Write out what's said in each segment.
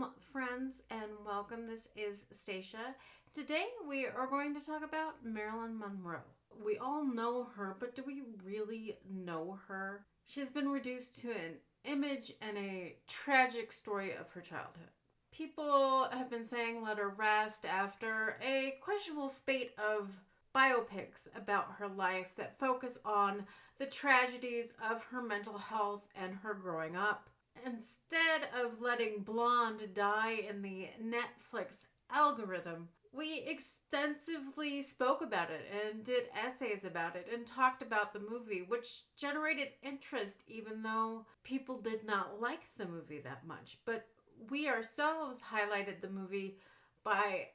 film friends, and welcome. This is Stacia. Today we are going to talk about Marilyn Monroe. We all know her, but do we really know her? She's been reduced to an image and a tragic story of her childhood. People have been saying let her rest after a questionable spate of biopics about her life that focus on the tragedies of her mental health and her growing up. Instead of letting Blonde die in the Netflix algorithm, we extensively spoke about it and did essays about it and talked about the movie, which generated interest even though people did not like the movie that much. But we ourselves highlighted the movie by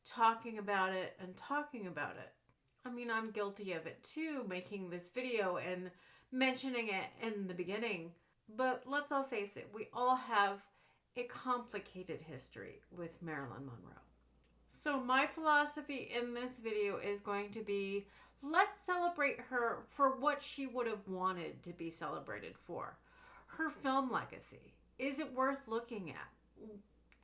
talking about it and talking about it. I mean, I'm guilty of it too, making this video and mentioning it in the beginning. But let's all face it, we all have a complicated history with Marilyn Monroe. So my philosophy in this video is going to be, let's celebrate her for what she would have wanted to be celebrated for. Her film legacy. Is it worth looking at?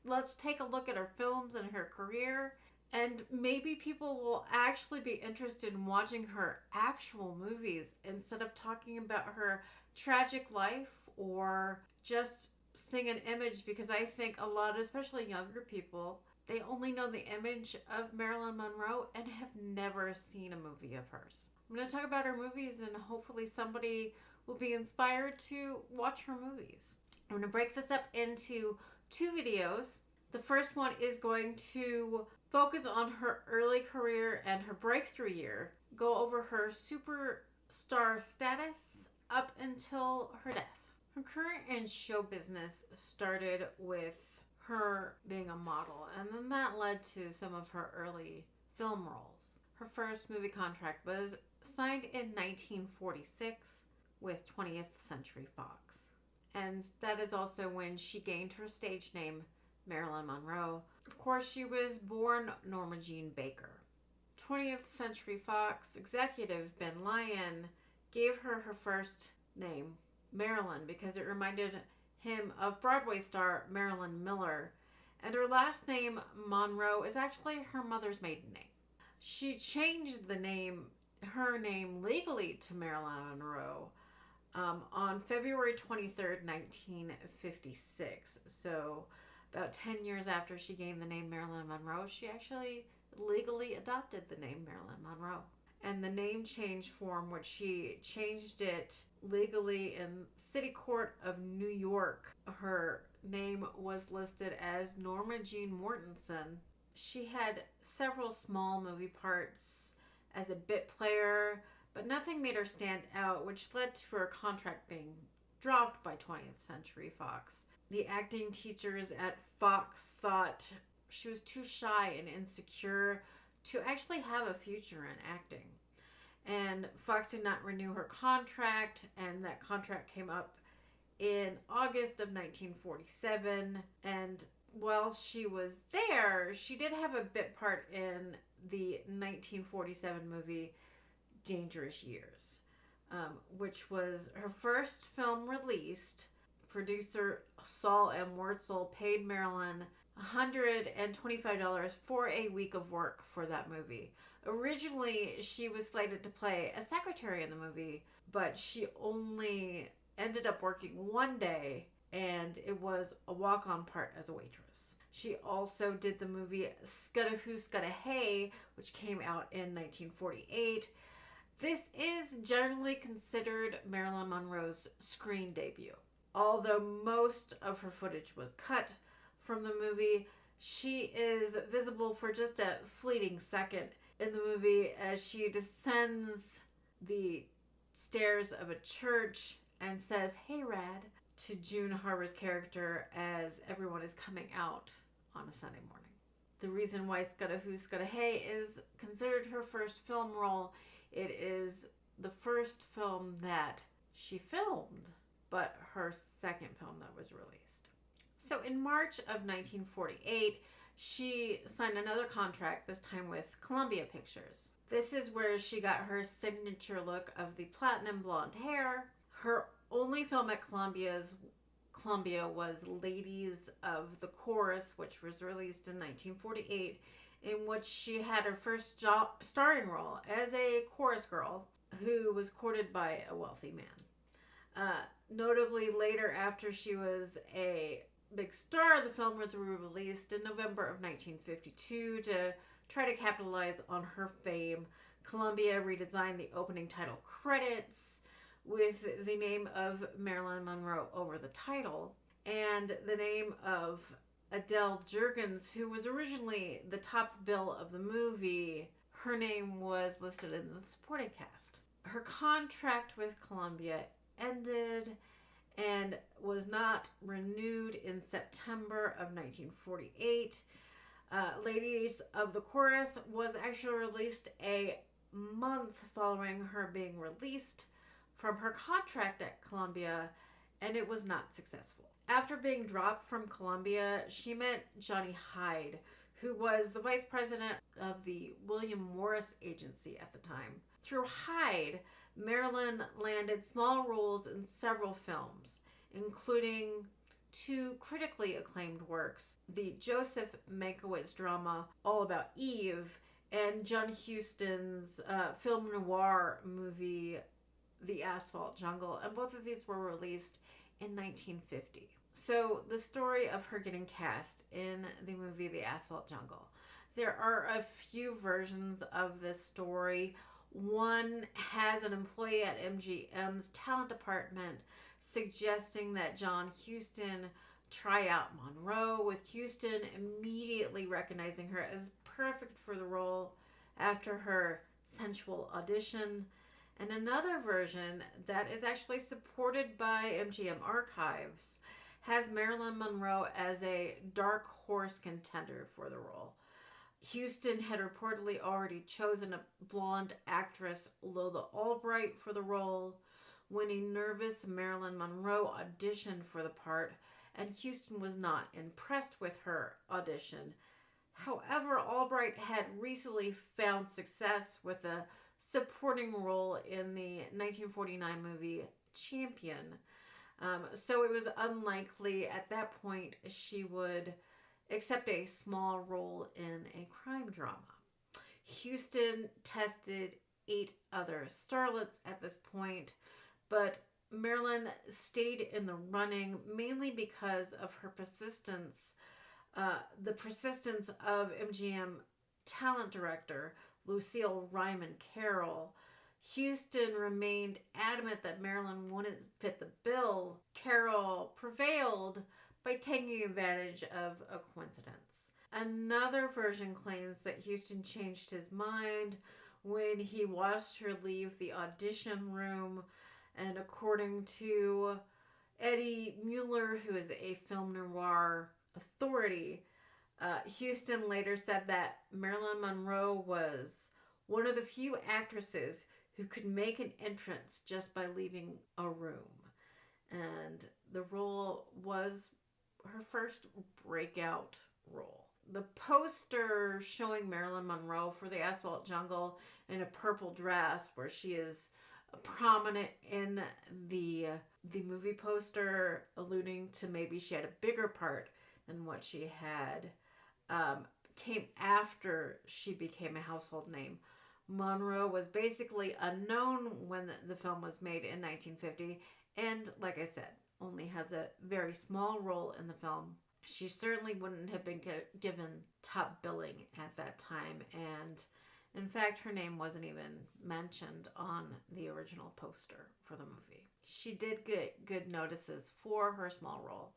Let's take a look at her films and her career, and maybe people will actually be interested in watching her actual movies instead of talking about her tragic life or just seeing an image, because I think a lot, especially younger people, they only know the image of Marilyn Monroe and have never seen a movie of hers. I'm going to talk about her movies and hopefully somebody will be inspired to watch her movies. I'm going to break this up into two videos. The first one is going to focus on her early career and her breakthrough year, go over her superstar status up until her death. Her career in show business started with her being a model, and then that led to some of her early film roles. Her first movie contract was signed in 1946 with 20th Century Fox. And that is also when she gained her stage name, Marilyn Monroe. Of course, she was born Norma Jean Baker. 20th Century Fox executive Ben Lyon gave her her first name, Marilyn, because it reminded him of Broadway star Marilyn Miller. And her last name, Monroe, is actually her mother's maiden name. She changed her name legally to Marilyn Monroe on February 23rd, 1956. So about 10 years after she gained the name Marilyn Monroe, she actually legally adopted the name Marilyn Monroe. And the name change form, which she changed it legally in City Court of New York, her name was listed as Norma Jean Mortensen. She had several small movie parts as a bit player, but nothing made her stand out, which led to her contract being dropped by 20th Century Fox. The acting teachers at Fox thought she was too shy and insecure to actually have a future in acting. And Fox did not renew her contract, and that contract came up in August of 1947. And while she was there, she did have a bit part in the 1947 movie Dangerous Years, which was her first film released. Producer Saul M. Wurtzel paid Marilyn $125 for a week of work for that movie. Originally, she was slated to play a secretary in the movie, but she only ended up working one day, and it was a walk-on part as a waitress. She also did the movie Scudda Hoo Scudda Hay, which came out in 1948. This is generally considered Marilyn Monroe's screen debut. Although most of her footage was cut from the movie, she is visible for just a fleeting second in the movie as she descends the stairs of a church and says, "Hey, Rad," to June Harper's character as everyone is coming out on a Sunday morning. The reason why Scudda Hoo Scudda Hay is considered her first film role, it is the first film that she filmed, but her second film that was released. So in March of 1948, she signed another contract, this time with Columbia Pictures. This is where she got her signature look of the platinum blonde hair. Her only film at Columbia's Columbia was Ladies of the Chorus, which was released in 1948, in which she had her first starring role as a chorus girl who was courted by a wealthy man. Notably, later, after she was a big star, the film was released in November of 1952 to try to capitalize on her fame. Columbia redesigned the opening title credits with the name of Marilyn Monroe over the title, and the name of Adele Jurgens, who was originally the top bill of the movie. Her name was listed in the supporting cast. Her contract with Columbia ended and was not renewed in September of 1948. Ladies of the Chorus was actually released a month following her being released from her contract at Columbia, and it was not successful. After being dropped from Columbia, she met Johnny Hyde, who was the vice president of the William Morris Agency at the time. Through Hyde, Marilyn landed small roles in several films, including 2 critically acclaimed works, the Joseph Mankiewicz drama All About Eve, and John Huston's film noir movie The Asphalt Jungle, and both of these were released in 1950. So the story of her getting cast in the movie The Asphalt Jungle. There are a few versions of this story. One has an employee at MGM's talent department suggesting that John Huston try out Monroe, with Huston immediately recognizing her as perfect for the role after her sensual audition. And another version that is actually supported by MGM archives has Marilyn Monroe as a dark horse contender for the role. Huston had reportedly already chosen a blonde actress, Lola Albright, for the role when a nervous Marilyn Monroe auditioned for the part, and Huston was not impressed with her audition. However, Albright had recently found success with a supporting role in the 1949 movie Champion. So it was unlikely at that point she would accept a small role in a crime drama. Huston tested 8 other starlets at this point, but Marilyn stayed in the running mainly because of her persistence, the persistence of MGM talent director Lucille Ryman Carroll. Huston remained adamant that Marilyn wouldn't fit the bill. Carroll prevailed by taking advantage of a coincidence. Another version claims that Huston changed his mind when he watched her leave the audition room, and according to Eddie Mueller, who is a film noir authority, Huston later said that Marilyn Monroe was one of the few actresses who could make an entrance just by leaving a room. And the role was her first breakout role. The poster showing Marilyn Monroe for The Asphalt Jungle in a purple dress, where she is prominent in the movie poster, alluding to maybe she had a bigger part than what she had, came after she became a household name. Monroe was basically unknown when the film was made in 1950, and like I said, only has a very small role in the film. She certainly wouldn't have been given top billing at that time, and in fact, her name wasn't even mentioned on the original poster for the movie. She did get good notices for her small role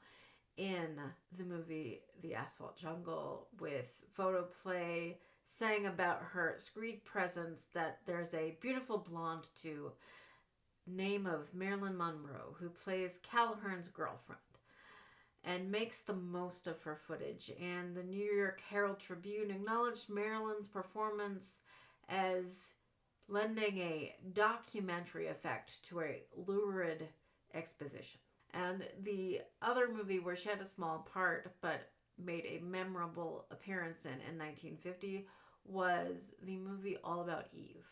in the movie The Asphalt Jungle, with photoplay saying about her screen presence that there's a beautiful blonde to name of Marilyn Monroe who plays Calhern's girlfriend and makes the most of her footage. And the New York Herald Tribune acknowledged Marilyn's performance as lending a documentary effect to a lurid exposition. And the other movie where she had a small part but made a memorable appearance in 1950 was the movie All About Eve,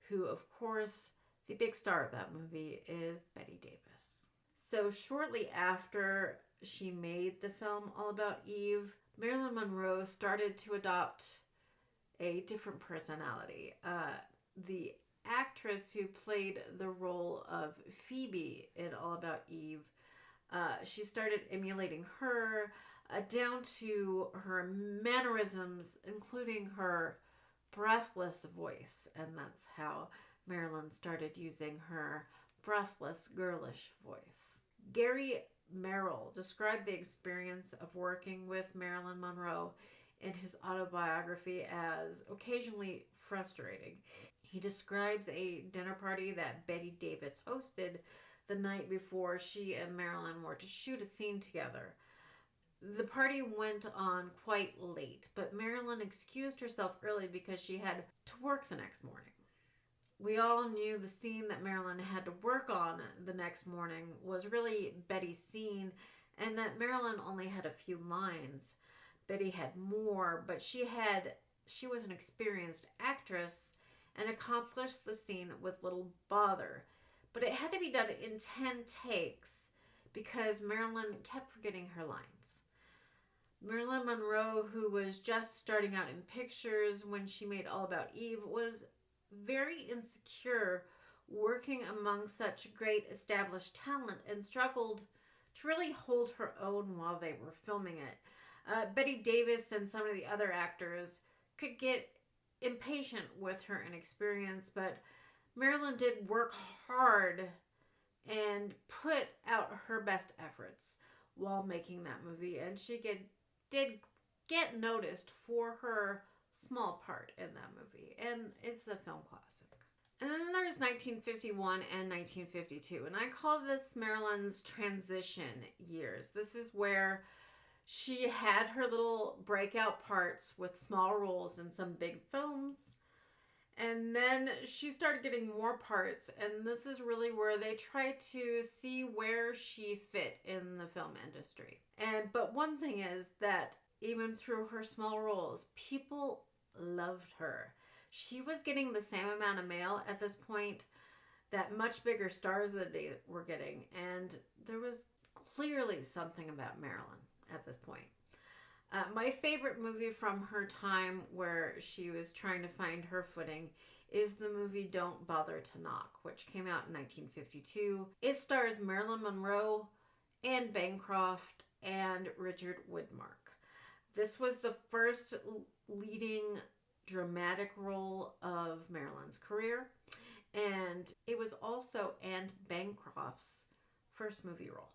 who, of course, the big star of that movie is Bette Davis. So shortly after she made the film All About Eve, Marilyn Monroe started to adopt a different personality. The actress who played the role of Phoebe in All About Eve, she started emulating her down to her mannerisms, including her breathless voice. And that's how Marilyn started using her breathless, girlish voice. Gary Merrill described the experience of working with Marilyn Monroe in his autobiography as occasionally frustrating. He describes a dinner party that Bette Davis hosted the night before she and Marilyn were to shoot a scene together. The party went on quite late, but Marilyn excused herself early because she had to work the next morning. We all knew the scene that Marilyn had to work on the next morning was really Betty's scene, and that Marilyn only had a few lines. Bette had more, but she was an experienced actress and accomplished the scene with little bother. But it had to be done in 10 takes because Marilyn kept forgetting her lines. Marilyn Monroe, who was just starting out in pictures when she made All About Eve, was very insecure working among such great established talent and struggled to really hold her own while they were filming it. Bette Davis and some of the other actors could get impatient with her inexperience, but Marilyn did work hard and put out her best efforts while making that movie, and she did get noticed for her small part in that movie, and it's a film classic. And then there's 1951 and 1952, and I call this Marilyn's transition years. This is where she had her little breakout parts with small roles in some big films, and then she started getting more parts, and this is really where they tried to see where she fit in the film industry. But one thing is that even through her small roles, people loved her. She was getting the same amount of mail at this point that much bigger stars of the day were getting, and there was clearly something about Marilyn at this point. My favorite movie from her time where she was trying to find her footing is the movie Don't Bother to Knock, which came out in 1952. It stars Marilyn Monroe, Anne Bancroft, and Richard Widmark. This was the first leading dramatic role of Marilyn's career, and it was also Anne Bancroft's first movie role.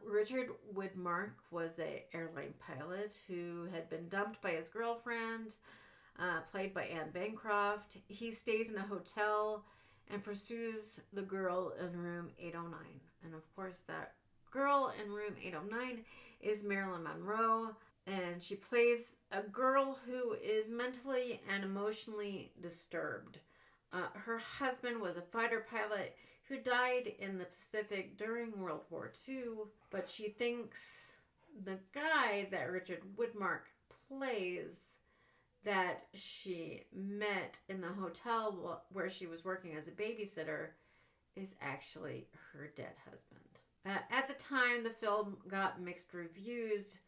Richard Widmark was an airline pilot who had been dumped by his girlfriend, played by Anne Bancroft. He stays in a hotel and pursues the girl in room 809. And of course, that girl in room 809 is Marilyn Monroe, and she plays a girl who is mentally and emotionally disturbed. Her husband was a fighter pilot who died in the Pacific during World War II, but she thinks the guy that Richard Widmark plays that she met in the hotel where she was working as a babysitter is actually her dead husband. At the time, the film got mixed reviews,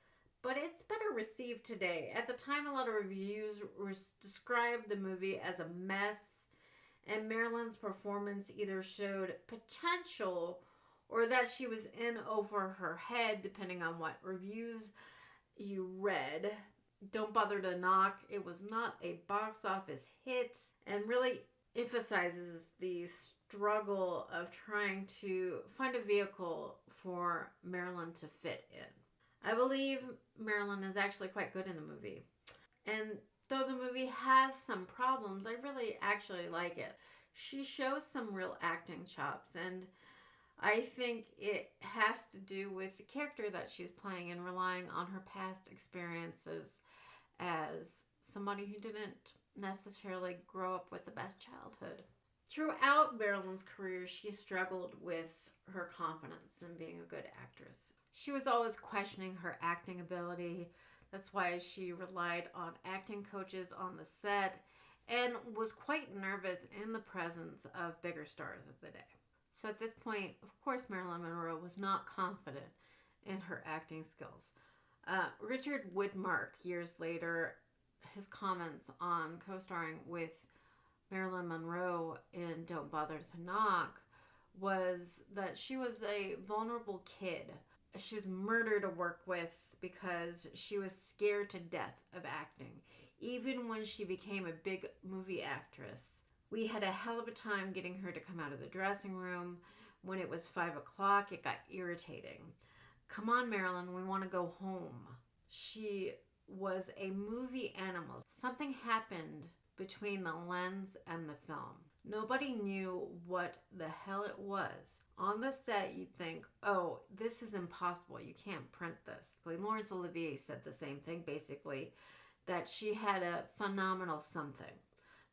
but it's better received today. At the time, a lot of reviews described the movie as a mess, and Marilyn's performance either showed potential or that she was in over her head, depending on what reviews you read. Don't Bother to Knock, it was not a box office hit, and really emphasizes the struggle of trying to find a vehicle for Marilyn to fit in. I believe Marilyn is actually quite good in the movie. And though the movie has some problems, I really actually like it. She shows some real acting chops, and I think it has to do with the character that she's playing and relying on her past experiences as somebody who didn't necessarily grow up with the best childhood. Throughout Marilyn's career, she struggled with her confidence in being a good actress. She was always questioning her acting ability. That's why she relied on acting coaches on the set and was quite nervous in the presence of bigger stars of the day. So at this point, of course, Marilyn Monroe was not confident in her acting skills. Richard Widmark, years later, his comments on co-starring with Marilyn Monroe in Don't Bother to Knock was that she was a vulnerable kid. She was murder to work with because she was scared to death of acting. Even when she became a big movie actress, we had a hell of a time getting her to come out of the dressing room. When it was 5 o'clock, it got irritating. Come on, Marilyn, we want to go home. She was a movie animal. Something happened between the lens and the film. Nobody knew what the hell it was. On the set, you'd think, oh, this is impossible. You can't print this. Laurence Olivier said the same thing, basically, that she had a phenomenal something.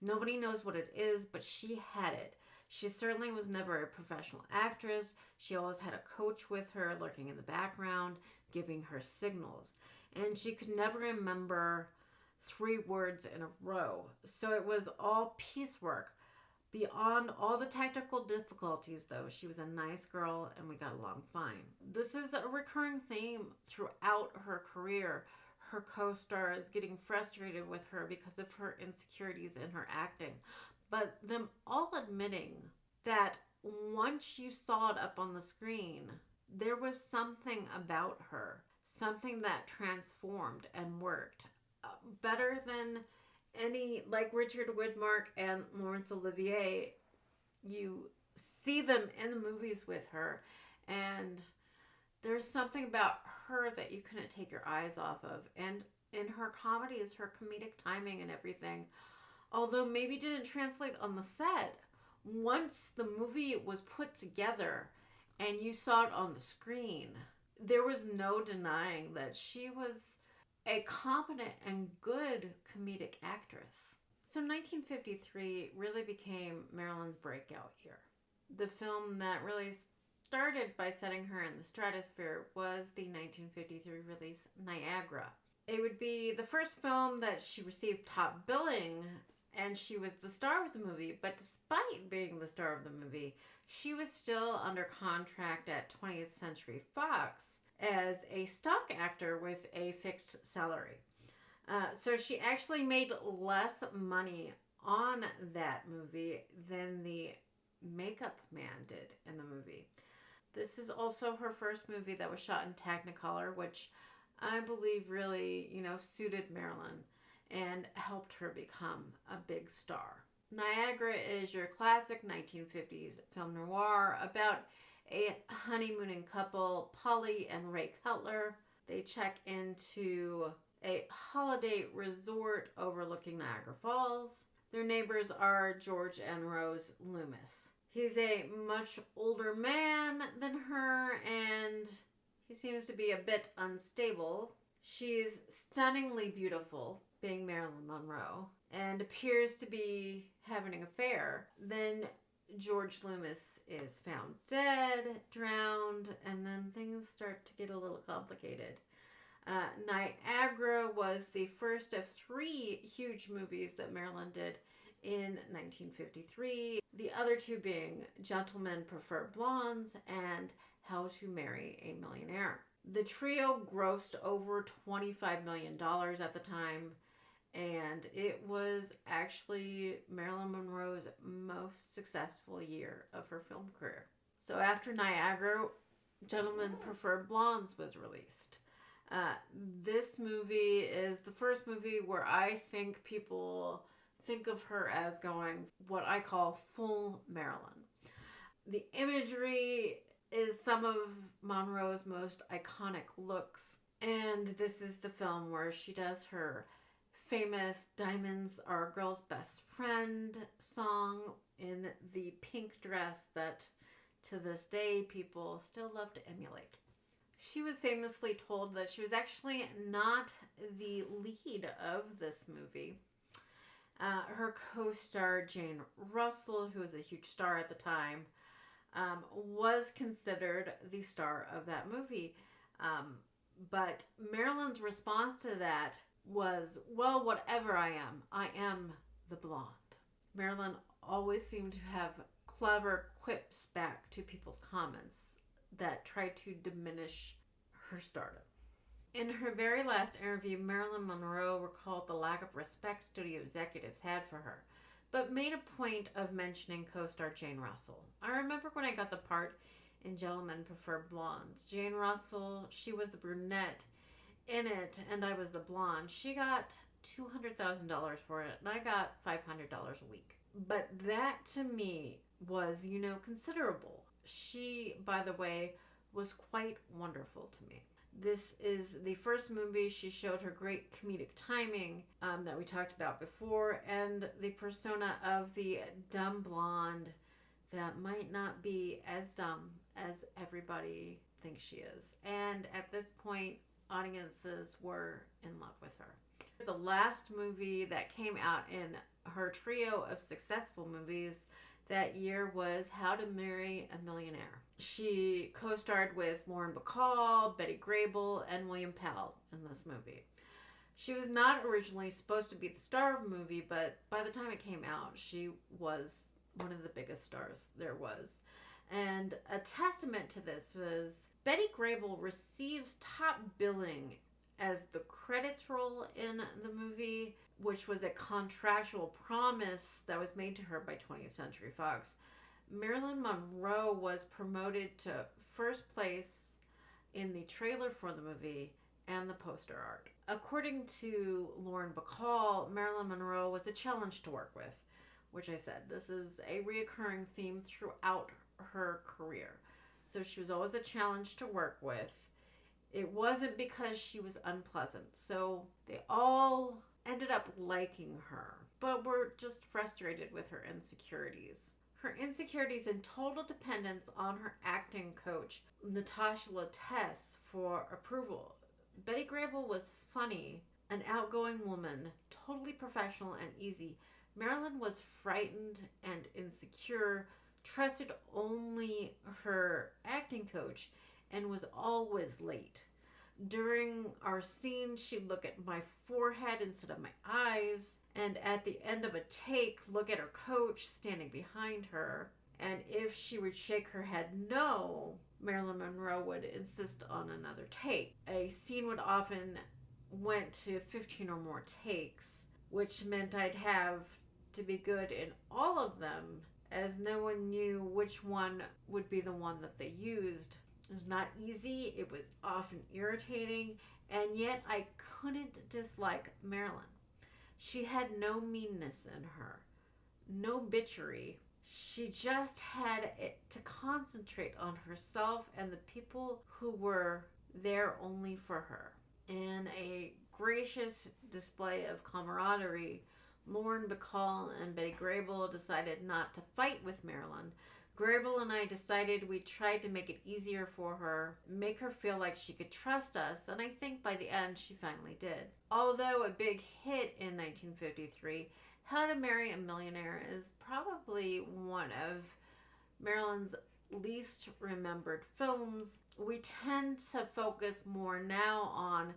Nobody knows what it is, but she had it. She certainly was never a professional actress. She always had a coach with her, lurking in the background, giving her signals. And she could never remember 3 words in a row. So it was all piecework. Beyond all the technical difficulties, though, she was a nice girl and we got along fine. This is a recurring theme throughout her career. Her co-stars getting frustrated with her because of her insecurities in her acting, but them all admitting that once you saw it up on the screen, there was something about her, something that transformed and worked better than any, like Richard Widmark and Laurence Olivier. You see them in the movies with her, and there's something about her that you couldn't take your eyes off of. And in her comedies, her comedic timing and everything, although maybe didn't translate on the set, once the movie was put together and you saw it on the screen, there was no denying that she was a competent and good comedic actress. So 1953 really became Marilyn's breakout year. The film that really started by setting her in the stratosphere was the 1953 release Niagara. It would be the first film that she received top billing, and she was the star of the movie, but despite being the star of the movie, she was still under contract at 20th Century Fox as a stock actor with a fixed salary. So she actually made less money on that movie than the makeup man did in the movie. This is also her first movie that was shot in Technicolor, which I believe really, suited Marilyn and helped her become a big star. Niagara is your classic 1950s film noir about a honeymooning couple, Polly and Ray Cutler. They check into a holiday resort overlooking Niagara Falls. Their neighbors are George and Rose Loomis. He's a much older man than her, and he seems to be a bit unstable. She's stunningly beautiful, being Marilyn Monroe, and appears to be having an affair. Then George Loomis is found dead, drowned, and then things start to get a little complicated. Niagara was the first of 3 huge movies that Marilyn did in 1953. The other 2 being Gentlemen Prefer Blondes and How to Marry a Millionaire. The trio grossed over $25 million at the time, and it was actually Marilyn Monroe's most successful year of her film career. So after Niagara, Gentlemen Prefer Blondes was released. This movie is the first movie where I think people think of her as going what I call full Marilyn. The imagery is some of Monroe's most iconic looks, and this is the film where she does her famous Diamonds Are a Girl's Best Friend song in the pink dress that to this day people still love to emulate. She was famously told that she was actually not the lead of this movie. Her co-star Jane Russell, who was a huge star at the time, was considered the star of that movie. But Marilyn's response to that was, well, whatever I am the blonde. Marilyn always seemed to have clever, quips back to people's comments that tried to diminish her stardom. In her very last interview, Marilyn Monroe recalled the lack of respect studio executives had for her, but made a point of mentioning co-star Jane Russell. I remember when I got the part in Gentlemen Prefer Blondes. Jane Russell, she was the brunette in it, and I was the blonde. She got $200,000 for it, and I got $500 a week. But that to me was, considerable. She, by the way, was quite wonderful to me. This is the first movie she showed her great comedic timing that we talked about before, and the persona of the dumb blonde that might not be as dumb as everybody thinks she is. And at this point, audiences were in love with her. The last movie that came out in her trio of successful movies that year was How to Marry a Millionaire. She co-starred with Lauren Bacall, Betty Grable, and William Powell in this movie. She was not originally supposed to be the star of the movie, but by the time it came out, she was one of the biggest stars there was. And a testament to this was Betty Grable receives top billing as the credits roll in the movie, which was a contractual promise that was made to her by 20th Century Fox. Marilyn Monroe was promoted to first place in the trailer for the movie and the poster art. According to Lauren Bacall, Marilyn Monroe was a challenge to work with, which I said, this is a reoccurring theme throughout her career. So she was always a challenge to work with. It wasn't because she was unpleasant. So they all ended up liking her, but were just frustrated with her insecurities. Her insecurities and total dependence on her acting coach, Natasha Lattès, for approval. Betty Grable was funny, an outgoing woman, totally professional and easy. Marilyn was frightened and insecure, trusted only her acting coach, and was always late. During our scene, she'd look at my forehead instead of my eyes, and at the end of a take, look at her coach standing behind her. And if she would shake her head no, Marilyn Monroe would insist on another take. A scene would often went to 15 or more takes, which meant I'd have to be good in all of them, as no one knew which one would be the one that they used. It was not easy, it was often irritating, and yet I couldn't dislike Marilyn. She had no meanness in her, no bitchery. She just had it to concentrate on herself and the people who were there only for her. In a gracious display of camaraderie, Lauren Bacall and Betty Grable decided not to fight with Marilyn. Grable and I decided we tried to make it easier for her, make her feel like she could trust us, and I think by the end she finally did. Although a big hit in 1953, How to Marry a Millionaire is probably one of Marilyn's least remembered films. We tend to focus more now on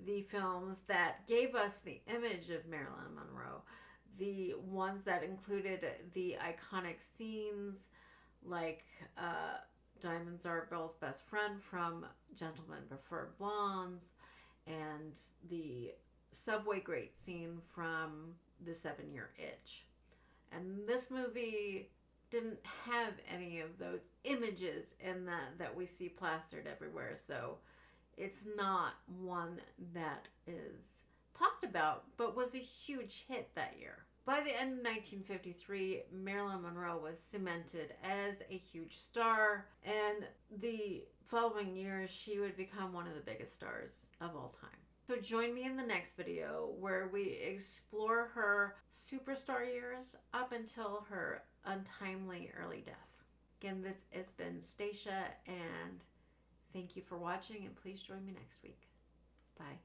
the films that gave us the image of Marilyn Monroe, the ones that included the iconic scenes like Diamonds Are a Girl's Best Friend from Gentlemen Prefer Blondes, and the subway grate scene from The 7-Year Itch. And this movie didn't have any of those images in that we see plastered everywhere, so it's not one that is talked about, but was a huge hit that year. By the end of 1953, Marilyn Monroe was cemented as a huge star, and the following years, she would become one of the biggest stars of all time. So join me in the next video where we explore her superstar years up until her untimely early death. Again, this has been Stacia, and thank you for watching, and please join me next week. Bye.